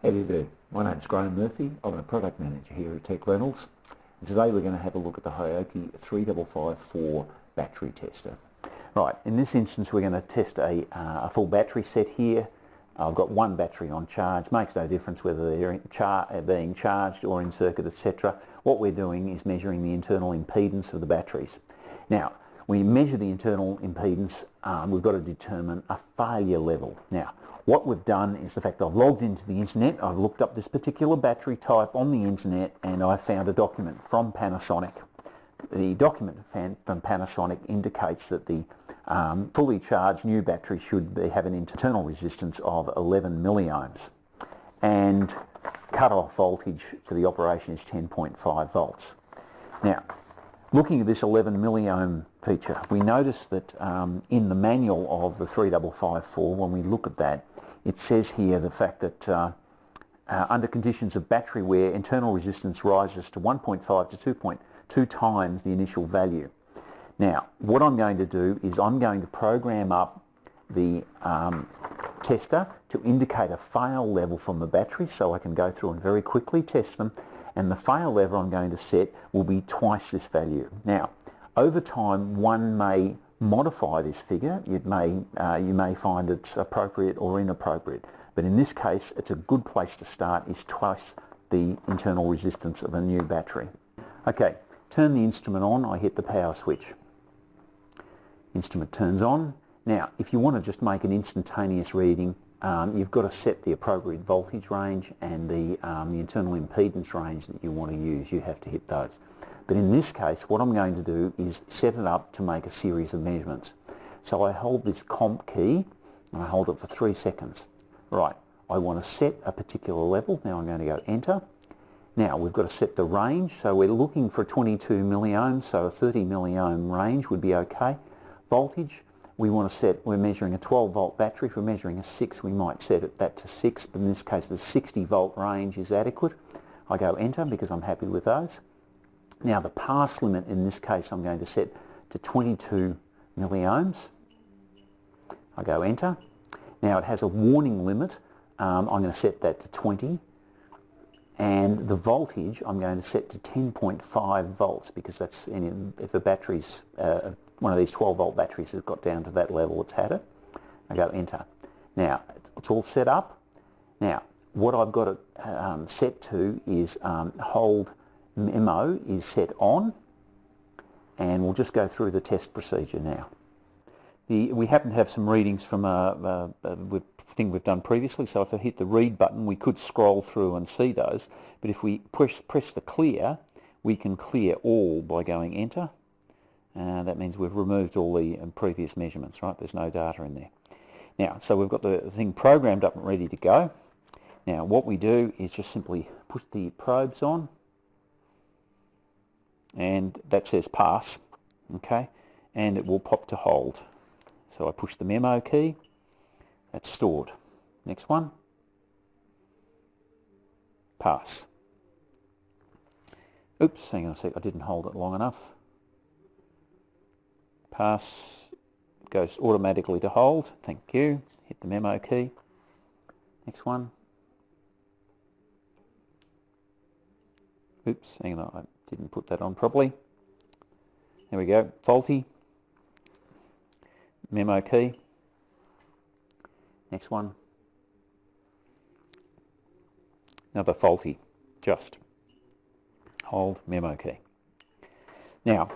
How do you do? My name's Graham Murphy. I'm a product manager here at Tech Rentals. And today we're going to have a look at the HIOKI 3554 battery tester. Right, in this instance we're going to test a full battery set here. I've got one battery on charge. Makes no difference whether they're being charged or in circuit, etc. What we're doing is measuring the internal impedance of the batteries. Now, when you measure the internal impedance, we've got to determine a failure level. Now, what we've done is the fact that I've logged into the internet, I've looked up this particular battery type on the internet, and I found a document from Panasonic. The document from Panasonic indicates that the fully charged new battery should have an internal resistance of 11 milliohms, and cut-off voltage for the operation is 10.5 volts. Now, looking at this 11 milliohm feature, we notice that in the manual of the 3554, when we look at that, it says here the fact that under conditions of battery wear, internal resistance rises to 1.5 to 2.2 times the initial value. Now, what I'm going to do is I'm going to program up the tester to indicate a fail level from the battery, so I can go through and very quickly test them, and the fail level I'm going to set will be twice this value. Now, over time one may modify this figure. You may find it's appropriate or inappropriate, but in this case it's a good place to start, is twice the internal resistance of a new battery. Okay, turn the instrument on. I hit the power switch. Instrument turns on. Now, if you want to just make an instantaneous reading, you've got to set the appropriate voltage range and the internal impedance range that you want to use. You have to hit those. But in this case, what I'm going to do is set it up to make a series of measurements. So I hold this comp key and I hold it for 3 seconds. Right, I want to set a particular level. Now I'm going to go enter. Now we've got to set the range. So we're looking for 22 milliohms, so a 30 milliohm range would be okay. Voltage, we want to set, we're measuring a 12 volt battery. If we're measuring a 6, we might set that to 6, but in this case the 60 volt range is adequate. I go enter because I'm happy with those. Now the pass limit in this case I'm going to set to 22 milliohms. I go enter. Now it has a warning limit. I'm going to set that to 20. And the voltage I'm going to set to 10.5 volts because that's if a battery's one of these 12 volt batteries has got down to that level, it's had it. I go enter. Now it's all set up. Now what I've got it set to is hold memo is set on, and we'll just go through the test procedure now. We happen to have some readings from a thing we've done previously, so if I hit the read button we could scroll through and see those, but if we press the clear, we can clear all by going enter. That means we've removed all the previous measurements, right? There's no data in there. Now, so we've got the thing programmed up and ready to go. Now what we do is just simply put the probes on, and that says pass, okay, and it will pop to hold. So I push the memo key, that's stored. Next one, pass. Oops, hang on a sec, I didn't hold it long enough. Pass goes automatically to hold, thank you. Hit the memo key. Next one. Oops, hang on, I didn't put that on properly. There we go, faulty. Memo key. Next one. Another faulty, just hold memo key. Now,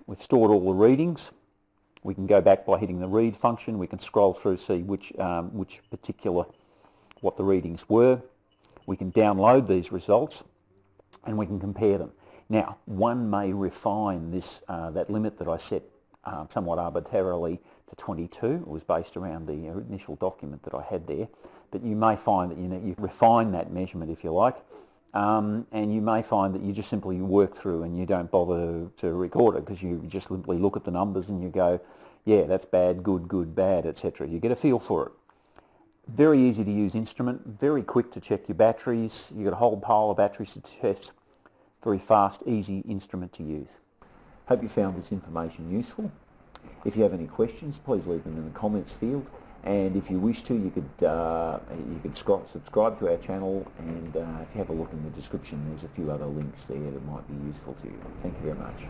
we've stored all the readings. We can go back by hitting the read function. We can scroll through, see what the readings were. We can download these results and we can compare them. Now, one may refine this that limit that I set somewhat arbitrarily to 22. It was based around the initial document that I had there, but you may find that you refine that measurement if you like, and you may find that you just simply work through and you don't bother to record it because you just simply look at the numbers and you go, yeah, that's bad, good, good, bad, etc. You get a feel for it. Very easy to use instrument, very quick to check your batteries. You've got a whole pile of batteries to test. Very fast, easy instrument to use. Hope you found this information useful. If you have any questions, please leave them in the comments field, And if you wish to, you could subscribe to our channel, and if you have a look in the description, there's a few other links there that might be useful to you. Thank you very much.